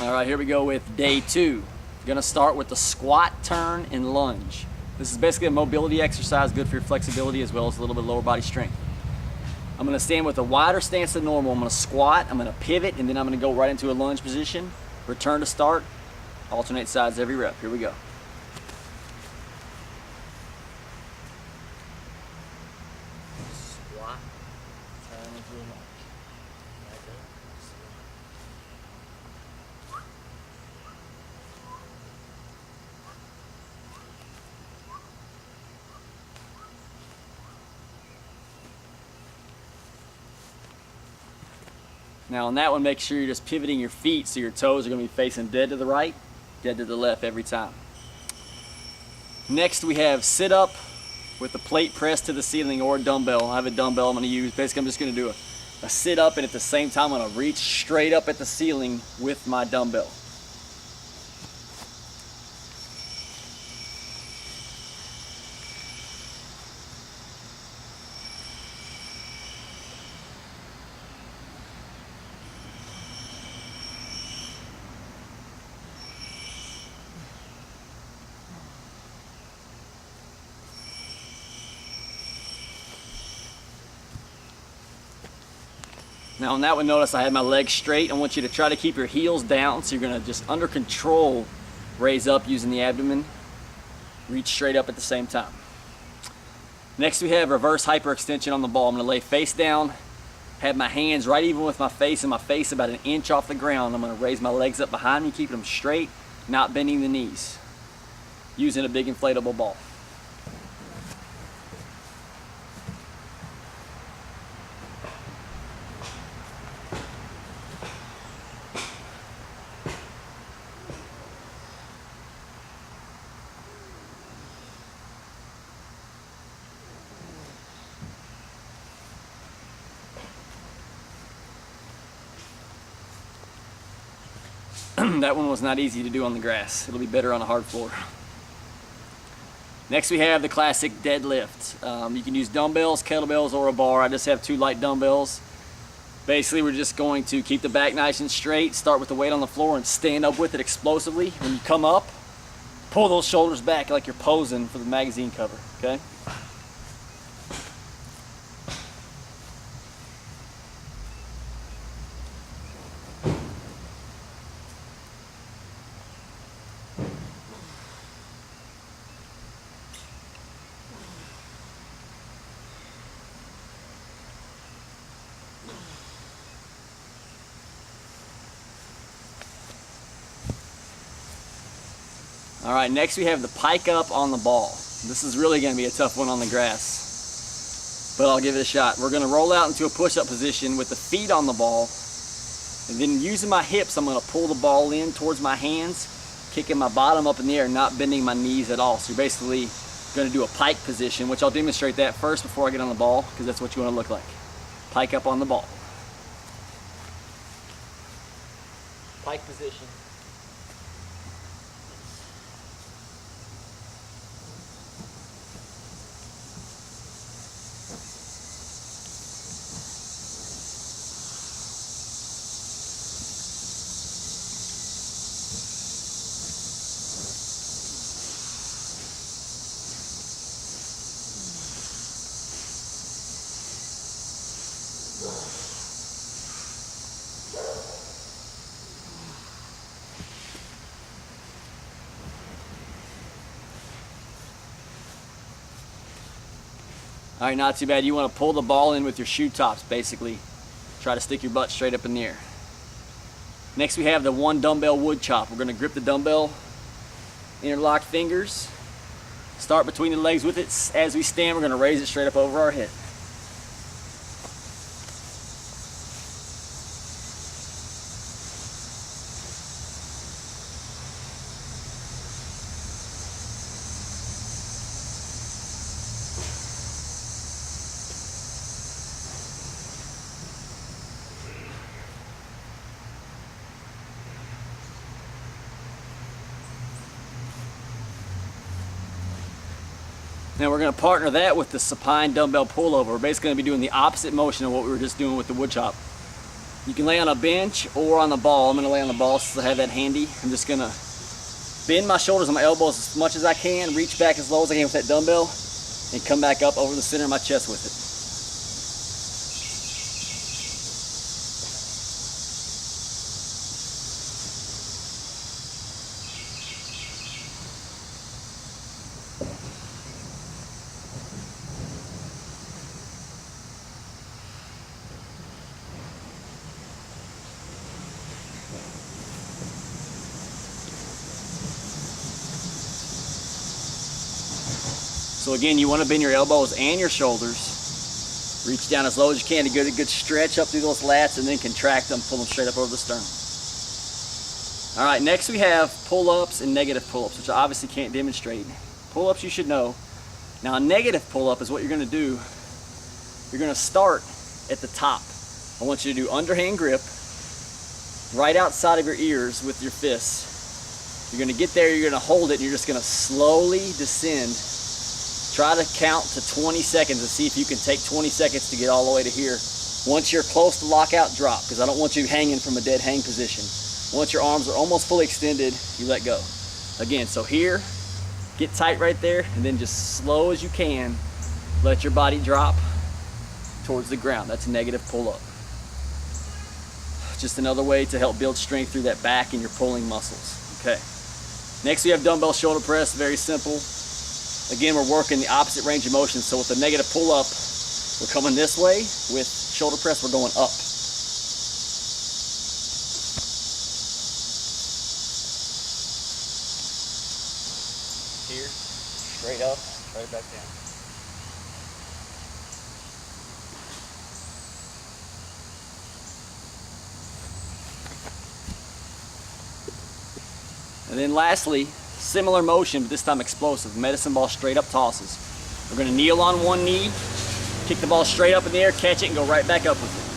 All right, here we go with day 2. Gonna start with the squat, turn, and lunge. This is basically a mobility exercise, good for your flexibility as well as a little bit lower body strength. I'm gonna stand with a wider stance than normal. I'm gonna squat, I'm gonna pivot, and then I'm gonna go right into a lunge position. Return to start, alternate sides every rep. Here we go. Squat, turn into a lunge. Now on that one, make sure you're just pivoting your feet so your toes are going to be facing dead to the right, dead to the left every time. Next we have sit up with the plate pressed to the ceiling or a dumbbell. I have a dumbbell I'm going to use. Basically I'm just going to do a sit up, and at the same time I'm going to reach straight up at the ceiling with my dumbbell. Now on that one, notice I had my legs straight. I want you to try to keep your heels down, so you're gonna just under control raise up using the abdomen, reach straight up at the same time. Next we have reverse hyperextension on the ball. I'm gonna lay face down, have my hands right even with my face, and my face about an inch off the ground. I'm gonna raise my legs up behind me, keeping them straight, not bending the knees, using a big inflatable ball. That one was not easy to do on the grass. It'll be better on a hard floor. Next we have the classic deadlift. You can use dumbbells, kettlebells, or a bar. I just have 2 light dumbbells. Basically we're just going to keep the back nice and straight, start with the weight on the floor, and stand up with it explosively. When you come up, pull those shoulders back like you're posing for the magazine cover, okay? All right, next we have the pike up on the ball. This is really going to be a tough one on the grass, but I'll give it a shot. We're going to roll out into a push-up position with the feet on the ball, and then using my hips, I'm going to pull the ball in towards my hands, kicking my bottom up in the air, not bending my knees at all. So you're basically going to do a pike position, which I'll demonstrate that first before I get on the ball, because that's what you want to look like. Pike up on the ball. Pike position. All right, not too bad. You want to pull the ball in with your shoe tops, basically. Try to stick your butt straight up in the air. Next we have the 1 dumbbell wood chop. We're going to grip the dumbbell, interlock fingers, start between the legs with it. As we stand, we're going to raise it straight up over our head. Now we're going to partner that with the supine dumbbell pullover. We're basically going to be doing the opposite motion of what we were just doing with the wood chop. You can lay on a bench or on the ball. I'm gonna lay on the ball since I have that handy. I'm just gonna bend my shoulders and my elbows as much as I can, reach back as low as I can with that dumbbell, and come back up over the center of my chest with it. So again, you want to bend your elbows and your shoulders. Reach down as low as you can to get a good stretch up through those lats, and then contract them, pull them straight up over the sternum. All right, next we have pull-ups and negative pull-ups, which I obviously can't demonstrate. Pull-ups you should know. Now a negative pull-up is what you're going to do. You're going to start at the top. I want you to do underhand grip right outside of your ears with your fists. You're going to get there, you're going to hold it, and you're just going to slowly descend. Try to count to 20 seconds and see if you can take 20 seconds to get all the way to here. Once you're close to lockout, drop, because I don't want you hanging from a dead hang position. Once your arms are almost fully extended, you let go. Again, so here, get tight right there, and then just slow as you can, let your body drop towards the ground. That's a negative pull-up. Just another way to help build strength through that back and your pulling muscles. Okay. Next we have dumbbell shoulder press, very simple. Again, we're working the opposite range of motion. So with the negative pull-up, we're coming this way. With shoulder press, we're going up. Here, straight up, straight back down. And then lastly, similar motion, but this time explosive. Medicine ball straight up tosses. We're going to kneel on one knee, kick the ball straight up in the air, catch it, and go right back up with it.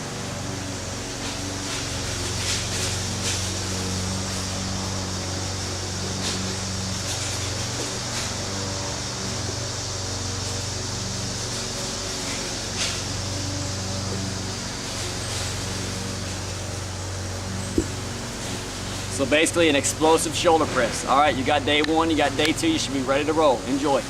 So basically an explosive shoulder press. All right, you got day one, you got day two, you should be ready to roll. Enjoy.